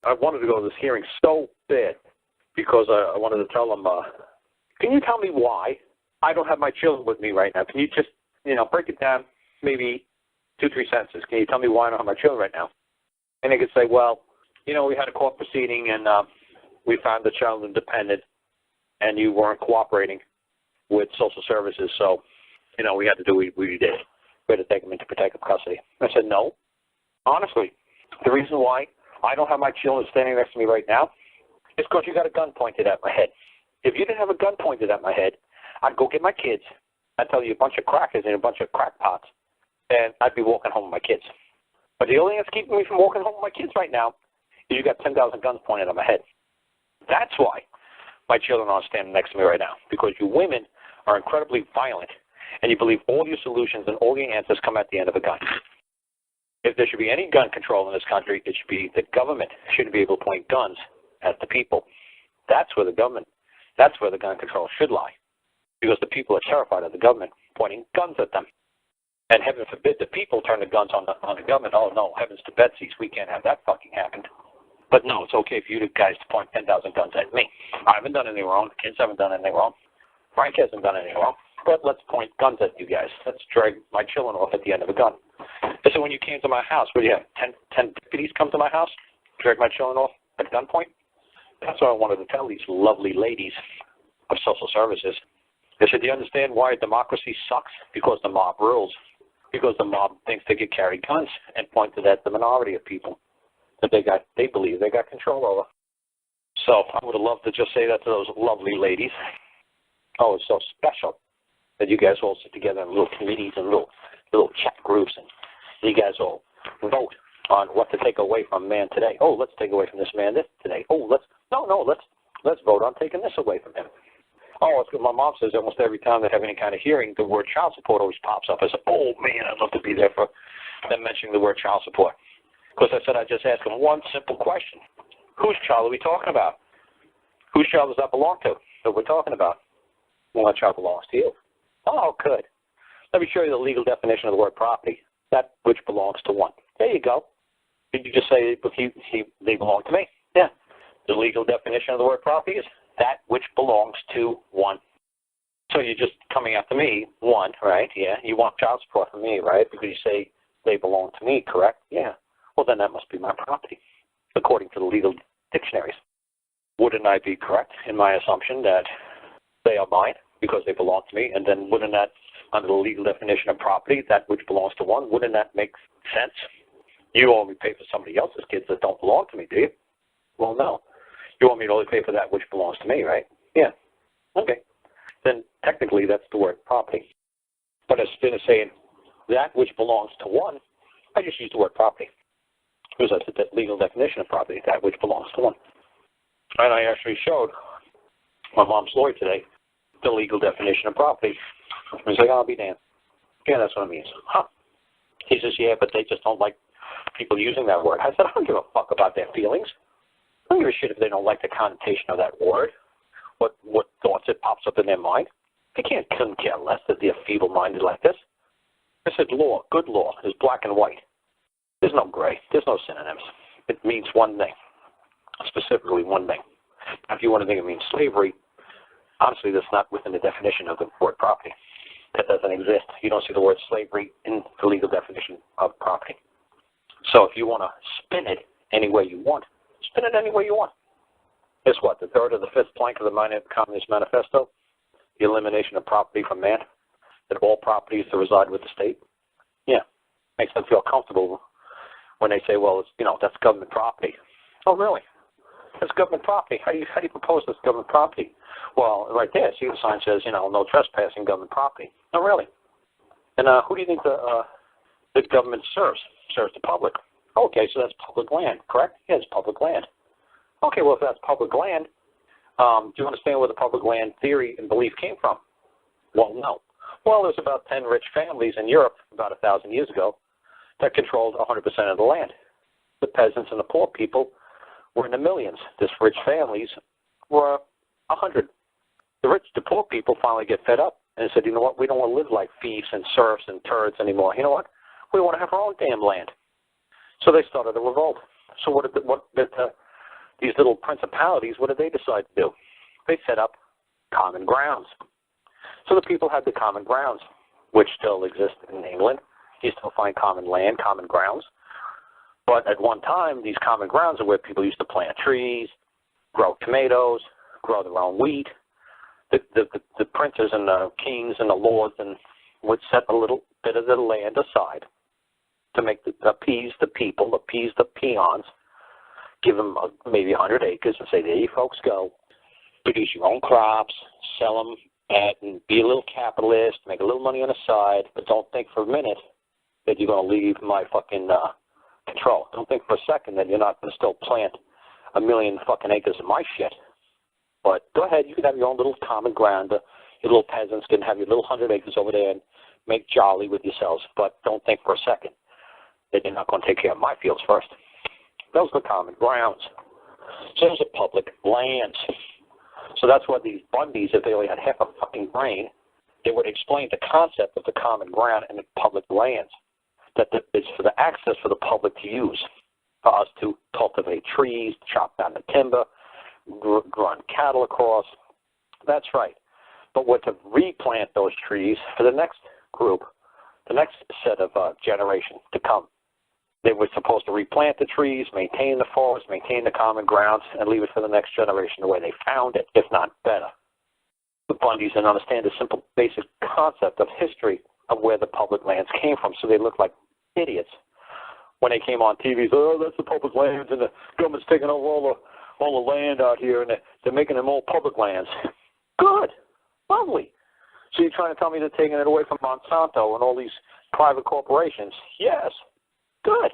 I wanted to go to this hearing so bad because I wanted to tell them, can you tell me why I don't have my children with me right now? Can you just, break it down maybe 2-3 sentences? Can you tell me why I don't have my children right now? And they could say, well, we had a court proceeding and we found the child independent and you weren't cooperating with social services, so, we had to do what we did. We had to take them into protective custody. I said, no. Honestly, the reason why I don't have my children standing next to me right now is because you got a gun pointed at my head. If you didn't have a gun pointed at my head, I'd go get my kids. I'd tell you a bunch of crackers and a bunch of crackpots, and I'd be walking home with my kids. But the only thing that's keeping me from walking home with my kids right now is you got 10,000 guns pointed at my head. That's why my children aren't standing next to me right now, because you women are incredibly violent, and you believe all your solutions and all your answers come at the end of a gun. If there should be any gun control in this country, it should be the government shouldn't be able to point guns at the people. That's where the gun control should lie, because the people are terrified of the government pointing guns at them. And heaven forbid the people turn the guns on the government. Oh, no, heavens to Betsy's, we can't have that fucking happen. But no, it's okay for you guys to point 10,000 guns at me. I haven't done anything wrong. The kids haven't done anything wrong. Frank hasn't done anything wrong. But let's point guns at you guys. Let's drag my children off at the end of a gun. So when you came to my house, what do you have, 10 deputies come to my house, drag my children off at gunpoint? That's what I wanted to tell these lovely ladies of social services. They said, do you understand why democracy sucks? Because the mob rules. Because the mob thinks they could carry guns and pointed at the minority of people that they believe they got control over. So I would have loved to just say that to those lovely ladies. Oh, it's so special that you guys all sit together in little committees and little chat groups, and you guys all vote on what to take away from man today. Oh, let's take away from this man this today. Oh, let's vote on taking this away from him. Oh, it's good. My mom says almost every time they have any kind of hearing, the word child support always pops up. I said, oh, man, I'd love to be there for them mentioning the word child support. Because I said I'd just ask them one simple question. Whose child are we talking about? Whose child does that belong to that we're talking about? Well, that child belongs to you. Oh, good. Let me show you the legal definition of the word property. That which belongs to one. There you go. Did you just say they belong to me? Yeah. The legal definition of the word property is that which belongs to one. So you're just coming after me, one, right? Yeah. You want child support from me, right? Because you say they belong to me, correct? Yeah. Well, then that must be my property, according to the legal dictionaries. Wouldn't I be correct in my assumption that they are mine because they belong to me? And then wouldn't that, under the legal definition of property, that which belongs to one, wouldn't that make sense? You only pay for somebody else's kids that don't belong to me, do you? Well, no. You want me to only pay for that which belongs to me, right? Yeah. Okay. Then technically that's the word property. But instead of saying that which belongs to one, I just use the word property. Because that's the legal definition of property, that which belongs to one. And I actually showed my mom's lawyer today the legal definition of property. He's like, I'll be damned. Yeah, that's what it means. Huh. He says, yeah, but they just don't like people using that word. I said, I don't give a fuck about their feelings. I don't give a shit if they don't like the connotation of that word, what thoughts it pops up in their mind. They couldn't care less that they're feeble-minded like this. I said law, good law, is black and white. There's no gray. There's no synonyms. It means one thing, specifically one thing. Now, if you want to think it means slavery, honestly, that's not within the definition of the word property. That doesn't exist. You don't see the word slavery in the legal definition of property. So if you want to spin it any way you want, spin it any way you want. Guess what? The third or the fifth plank of the Communist Manifesto, the elimination of property from man, that all property is to reside with the state. Yeah, makes them feel comfortable when they say, well, it's, that's government property. Oh, really? That's government property. How do you propose that's government property? Well, right there, see the sign says, no trespassing government property. Oh, really? And who do you think the government serves? Serves the public. Okay, so that's public land, correct? Yeah, it's public land. Okay, well, if that's public land, do you understand where the public land theory and belief came from? Well, no. Well, there's about 10 rich families in Europe about 1,000 years ago that controlled 100% of the land. The peasants and the poor people were in the millions. These rich families were 100. The poor people finally get fed up and said, you know what, we don't want to live like thieves and serfs and turds anymore. You know what? We want to have our own damn land. So they started a revolt. So what did these little principalities, what did they decide to do? They set up common grounds. So the people had the common grounds, which still exist in England. You still find common land, common grounds. But at one time, these common grounds are where people used to plant trees, grow tomatoes, grow their own wheat. The princes and the kings and the lords and would set a little bit of the land aside to appease the people, appease the peons, give them maybe 100 acres and say, there you folks go. Produce your own crops, sell them, and be a little capitalist, make a little money on the side, but don't think for a minute that you're going to leave my fucking control. Don't think for a second that you're not going to still plant 1 million fucking acres of my shit. But go ahead, you can have your own little common ground. Your little peasants can have your little 100 acres over there and make jolly with yourselves. But don't think for a second that you're not going to take care of my fields first. Those are the common grounds. So those are public lands. So that's why these Bundys, if they only had half a fucking brain, they would explain the concept of the common ground and the public lands. That it's for the access for the public to use, for us to cultivate trees, chop down the timber, run cattle across. That's right. But we're to replant those trees for the next group, the next set of generations to come. They were supposed to replant the trees, maintain the forest, maintain the common grounds, and leave it for the next generation the way they found it, if not better. The Bundys didn't understand the simple, basic concept of history of where the public lands came from, so they looked like idiots when they came on TV. Oh, that's the public lands, and the government's taking over all the land out here, and they're making them all public lands. Good. Lovely. So you're trying to tell me they're taking it away from Monsanto and all these private corporations? Yes. Good.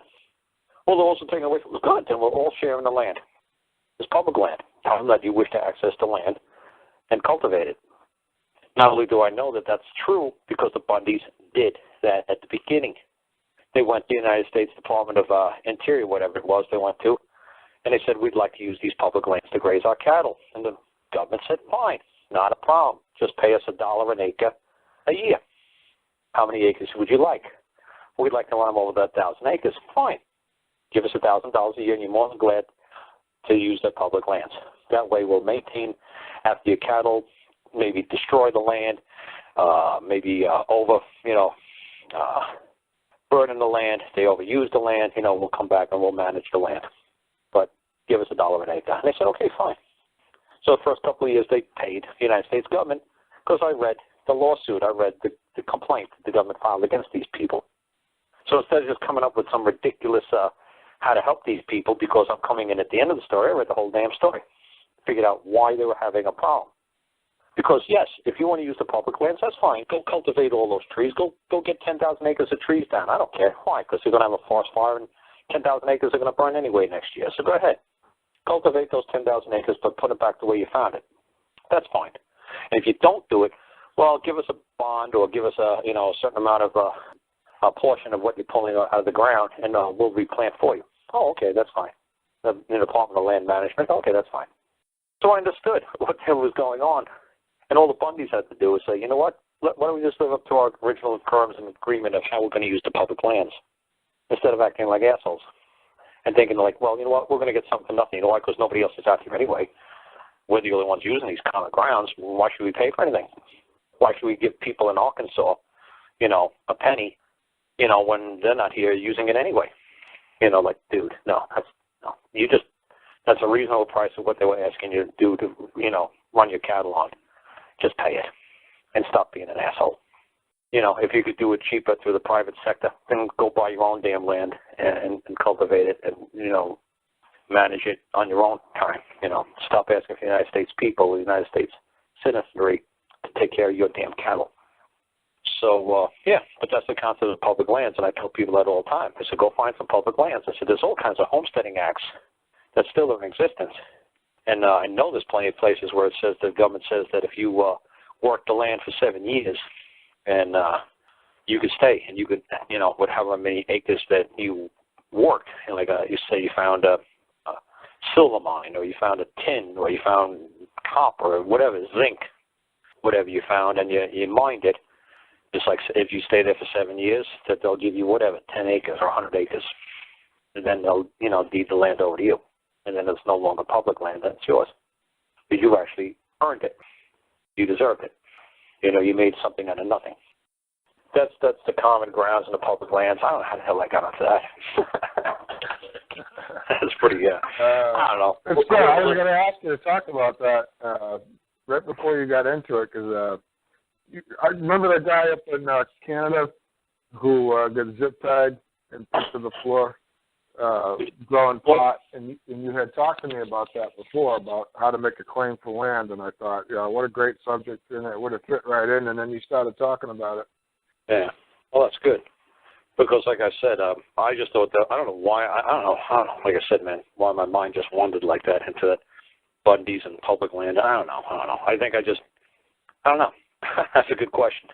Well, they're also taking it away from good, then we're all sharing the land. It's public land. Tell them that you wish to access the land and cultivate it. Not only do I know that that's true, because the Bundys did that at the beginning. They went to the United States Department of Interior, whatever it was they went to, and they said, we'd like to use these public lands to graze our cattle. And the government said, fine, not a problem. Just pay us $1 an acre a year. How many acres would you like? We'd like to run over that 1,000 acres. Fine. Give us $1,000 a year, and you're more than glad to use their public lands. That way we'll maintain, after your cattle maybe destroy the land, burning the land, they overuse the land, we'll come back and we'll manage the land. But give us $1 an acre. And they said, okay, fine. So the first couple of years they paid the United States government, because I read the lawsuit, I read the complaint that the government filed against these people. So instead of just coming up with some ridiculous how to help these people, because I'm coming in at the end of the story, I read the whole damn story. Figured out why they were having a problem. Because, yes, if you want to use the public lands, that's fine. Go cultivate all those trees. Go get 10,000 acres of trees down. I don't care. Why? Because you're going to have a forest fire, and 10,000 acres are going to burn anyway next year. So go ahead. Cultivate those 10,000 acres, but put it back the way you found it. That's fine. And if you don't do it, well, give us a bond or give us a certain amount of a portion of what you're pulling out of the ground, and we'll replant for you. Oh, okay, that's fine. The Department of Land Management, okay, that's fine. So I understood what the hell was going on. And all the Bundys had to do was say, you know what, why don't we just live up to our original terms and agreement of how we're going to use the public lands, instead of acting like assholes and thinking like, well, you know what, we're going to get something for nothing. You know why? Because nobody else is out here anyway. We're the only ones using these common grounds. Why should we pay for anything? Why should we give people in Arkansas, a penny, when they're not here using it anyway? Like, dude, that's a reasonable price of what they were asking you to do to, run your cattle on. Just pay it and stop being an asshole. If you could do it cheaper through the private sector, then go buy your own damn land and cultivate it and, manage it on your own time. Stop asking for the United States people, the United States citizenry to take care of your damn cattle. So, but that's the concept of public lands, and I tell people that all the time. I said, go find some public lands. I said, there's all kinds of homesteading acts that still are in existence. And I know there's plenty of places where it says, the government says that if you work the land for 7 years, and you could stay, and you could, with however many acres that you worked, and like you say you found a silver mine, or you found a tin, or you found copper, or whatever, zinc, whatever you found, and you mined it, just like if you stay there for 7 years, that they'll give you whatever, 10 acres or 100 acres, and then they'll, deed the land over to you, and then there's no longer public land, then it's yours. But you actually earned it. You deserved it. You know, you made something out of nothing. That's the common grounds in the public lands. I don't know how the hell I got onto that. That's pretty, I don't know. I was going to ask you to talk about that right before you got into it, because I remember that guy up in Canada who got zip-tied and put to the floor growing pot, and you had talked to me about that before, about how to make a claim for land, and I thought, what a great subject, and it would have fit right in, and then you started talking about it. Yeah, well, that's good. Because, like I said, I just thought that, I don't know why, I don't know, like I said, man, why my mind just wandered like that into that Bundy's and public land. I don't know. I think I don't know. That's a good question.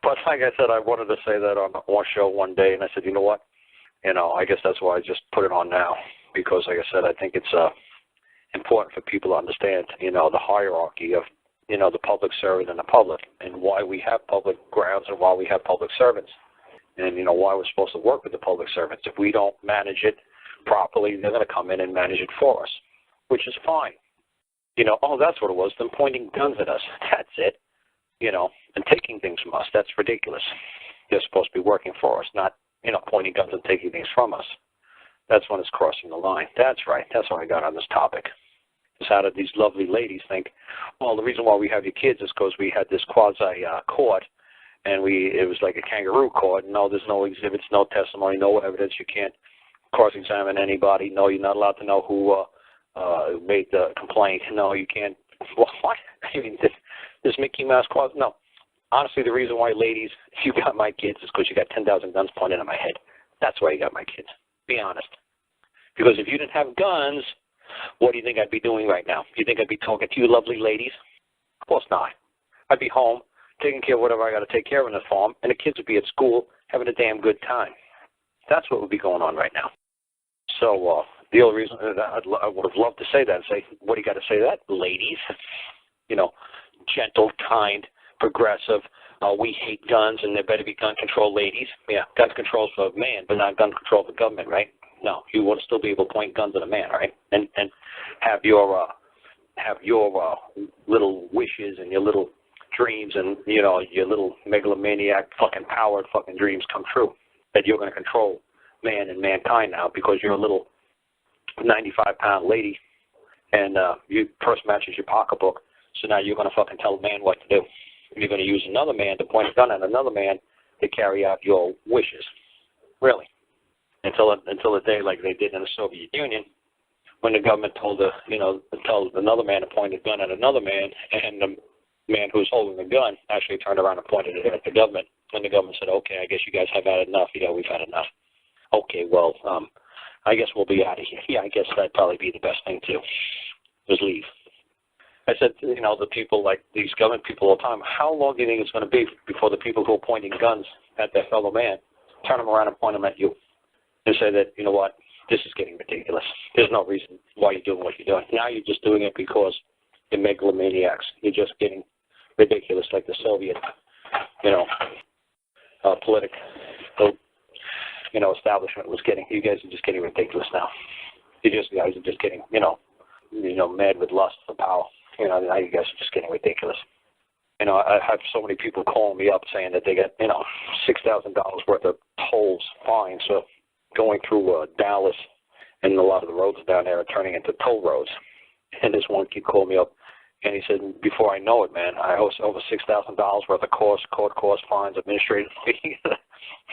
But like I said, I wanted to say that on one show one day, and I said, you know what? You know, I guess that's why I just put it on now. Because, like I said, I think it's important for people to understand, you know, the hierarchy of, you know, the public servant and the public, and why we have public grounds and why we have public servants. And, you know, why we're supposed to work with the public servants. If we don't manage it properly, they're going to come in and manage it for us, which is fine. You know, that's what it was, them pointing guns at us. That's it. You know, and taking things from us. That's ridiculous. They're supposed to be working for us, not, you know, pointing guns and taking things from us. That's when it's crossing the line. That's right. That's how I got on this topic. Is how did these lovely ladies think, well, the reason why we have your kids is because we had this quasi-court, and it was like a kangaroo court. No, there's no exhibits, no testimony, no evidence. You can't cross-examine anybody. No, you're not allowed to know who made the complaint. No, you can't. What? I mean, this Mickey Mouse clause? No. Honestly, the reason why, ladies, if you got my kids is because you got 10,000 guns pointed at my head. That's why you got my kids. Be honest. Because if you didn't have guns, what do you think I'd be doing right now? You think I'd be talking to you lovely ladies? Of course not. I'd be home, taking care of whatever I got to take care of in the farm, and the kids would be at school having a damn good time. That's what would be going on right now. So the only reason I would have loved to say that and say, what do you got to say to that? Ladies, you know, gentle, kind, progressive, we hate guns and there better be gun control ladies. Yeah, gun control for a man, but not gun control for government, right? No, you want to still be able to point guns at a man, right? And have your little wishes and your little dreams and, you know, your little megalomaniac fucking powered fucking dreams come true. That you're going to control man and mankind now because you're a little 95-pound lady and your purse matches your pocketbook. So now you're going to fucking tell a man what to do. You're going to use another man to point a gun at another man to carry out your wishes. Really. Until the day like they did in the Soviet Union, when the government told another man to point a gun at another man, and the man who was holding the gun actually turned around and pointed it at the government. And the government said, okay, I guess you guys have had enough. Yeah, we've had enough. Okay, well, I guess we'll be out of here. Yeah, I guess that'd probably be the best thing too, is leave. I said, you know, the people like these government people all the time, how long do you think it's going to be before the people who are pointing guns at their fellow man turn them around and point them at you and say that, you know what, this is getting ridiculous. There's no reason why you're doing what you're doing. Now you're just doing it because you're megalomaniacs. You're just getting ridiculous like the Soviet, you know, political, you know, establishment was getting. You guys are just getting ridiculous now. You guys are just getting, you know, mad with lust for power. You know, now you guys are just getting ridiculous. You know, I have so many people calling me up saying that they get, you know, $6,000 worth of tolls, fines for going through Dallas, and a lot of the roads down there are turning into toll roads. And this one kid called me up, and he said, before I know it, man, I owe over $6,000 worth of court costs, fines, administrative fees.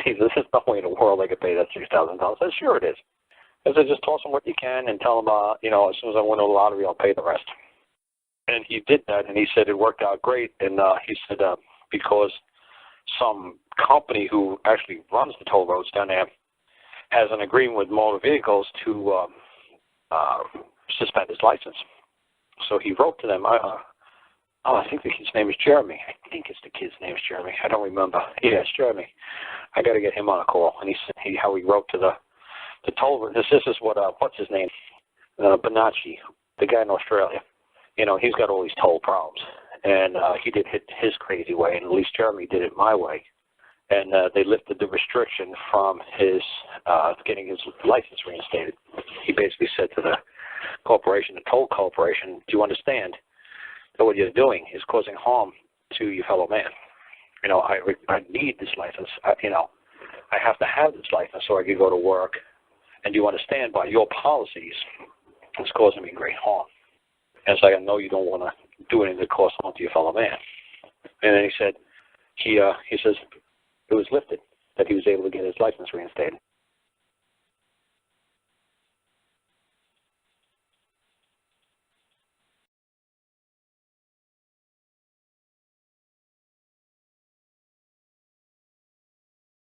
He said, there's no way in the world I could pay that $6,000. I said, sure it is. I said, just toss them what you can and tell them, you know, as soon as I win the lottery, I'll pay the rest. And he did that, and he said it worked out great. And he said because some company who actually runs the toll roads down there has an agreement with motor vehicles to suspend his license. So he wrote to them. I think the kid's name is Jeremy. I think it's the kid's name is Jeremy. I don't remember. Yeah, it's Jeremy. I got to get him on a call. And he said how he wrote to the toll. This is what what's his name? Bonacci, the guy in Australia. You know, he's got all these toll problems, and he did it his crazy way, and at least Jeremy did it my way. And they lifted the restriction from his getting his license reinstated. He basically said to corporation, and told corporation, do you understand that what you're doing is causing harm to your fellow man? I need this license. I have to have this license so I can go to work. And do you understand, by your policies, it's causing me great harm. And it's like, I know you don't want to do anything that cause harm to your fellow man. And then he said, he says it was lifted, that he was able to get his license reinstated.